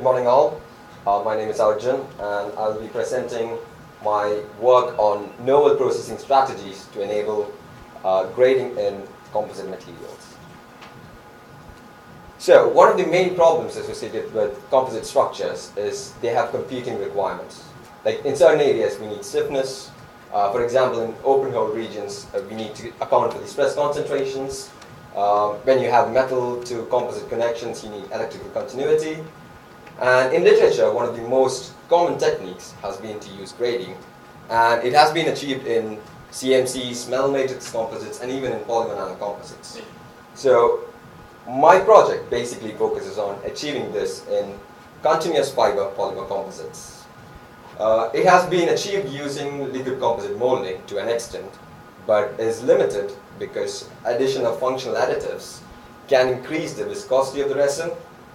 morning all. My name is Arjun and I'll be presenting my work on novel processing strategies to enable grading in composite materials. So one of the main problems associated with composite structures is they have competing requirements. Like in certain areas we need stiffness. For example, in open hole regions we need to account for the stress concentrations. When you have metal to composite connections, you need electrical continuity. And in literature, one of the most common techniques has been to use grading. And it has been achieved in CMCs, metal matrix composites, and even in polymer nanocomposites. So my project basically focuses on achieving this in continuous fiber polymer composites. It has been achieved using liquid composite molding to an extent, but is limited because addition of functional additives can increase the viscosity of the resin,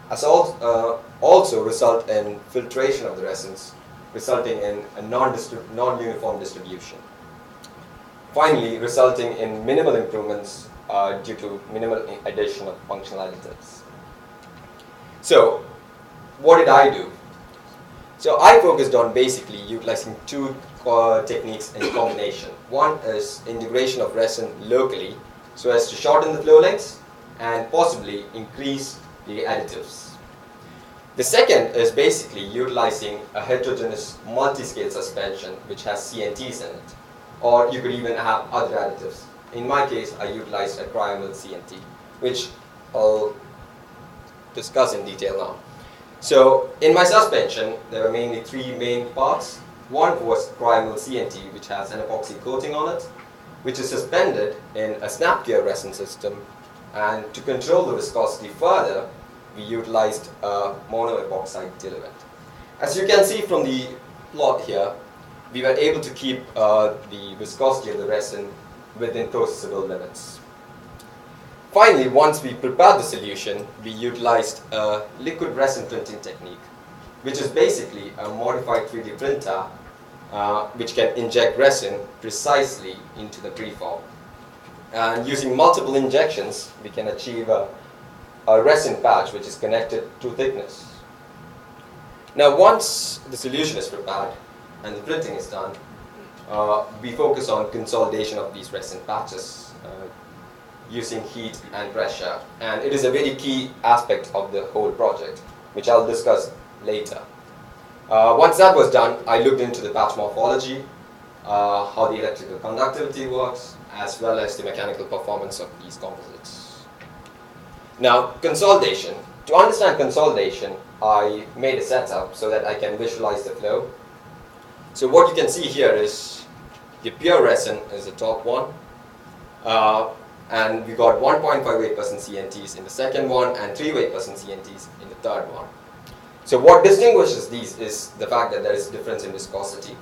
as also result in filtration of the resins, resulting in a non-uniform distribution. Finally, resulting in minimal improvements due to minimal addition of functional additives. So, what did I do? So I focused on basically utilizing two techniques in combination. One is integration of resin locally so as to shorten the flow lengths and possibly increase the additives. The second is basically utilizing a heterogeneous multi-scale suspension which has CNTs in it, or you could even have other additives. In my case, I utilized a cryomill CNT, which I'll discuss in detail now. So in my suspension, there were mainly three main parts. One was cryomill CNT, which has an epoxy coating on it, which is suspended in a snap cure resin system. And to control the viscosity further, we utilized a monoepoxide diluent. As you can see from the plot here, we were able to keep the viscosity of the resin within processable limits. Finally, once we prepared the solution, we utilized a liquid resin printing technique, which is basically a modified 3D printer which can inject resin precisely into the preform. And using multiple injections, we can achieve a resin patch which is connected to thickness. Now, once the solution is prepared and the printing is done, we focus on consolidation of these resin patches using heat and pressure. And it is a very key aspect of the whole project, which I'll discuss later. Once that was done, I looked into the patch morphology, how the electrical conductivity works, as well as the mechanical performance of these composites. Now, consolidation. To understand consolidation, I made a setup so that I can visualize the flow. So what you can see here is the pure resin is the top one, and we got 1.58% CNTs in the second one and 3.8% CNTs in the third one. So what distinguishes these is the fact that there is a difference in viscosity.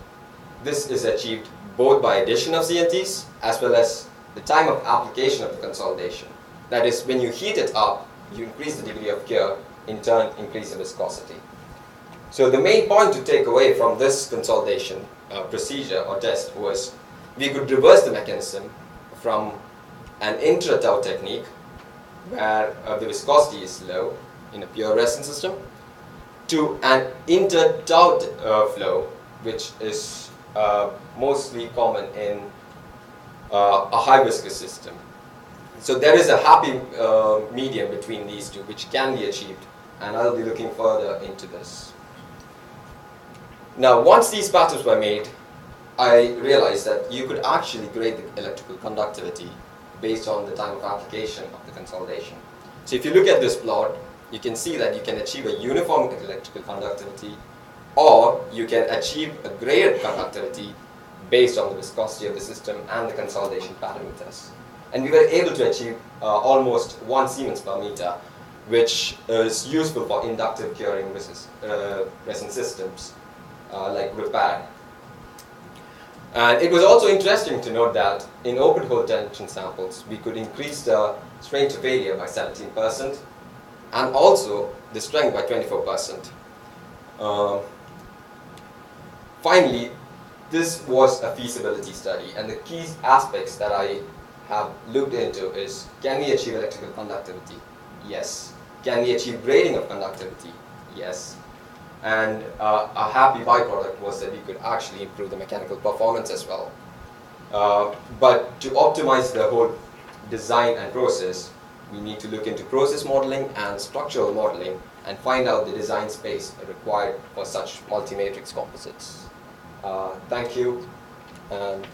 This is achieved both by addition of CNTs as well as the time of application of the consolidation. That is, when you heat it up, you increase the degree of cure, in turn increase the viscosity. So the main point to take away from this consolidation procedure or test was we could reverse the mechanism from an intra-tau technique where the viscosity is low in a pure resin system to an inter-tau flow, which is mostly common in a high viscous system. So there is a happy medium between these two which can be achieved, and I'll be looking further into this. Now, once these patterns were made, I realized that you could actually grade the electrical conductivity based on the time of application of the consolidation. So if you look at this plot, you can see that you can achieve a uniform electrical conductivity, or you can achieve a graded conductivity based on the viscosity of the system and the consolidation parameters. And we were able to achieve almost 1 Siemens per meter, which is useful for inductive curing resin systems like repair. And it was also interesting to note that in open hole tension samples, we could increase the strain to failure by 17% and also the strength by 24%. Finally, this was a feasibility study, and the key aspects that I have looked into is, can we achieve electrical conductivity? Yes. Can we achieve grading of conductivity? Yes. And a happy byproduct was that we could actually improve the mechanical performance as well. But to optimize the whole design and process, we need to look into process modeling and structural modeling and find out the design space required for such multi-matrix composites. Thank you, and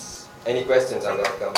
any questions are welcome.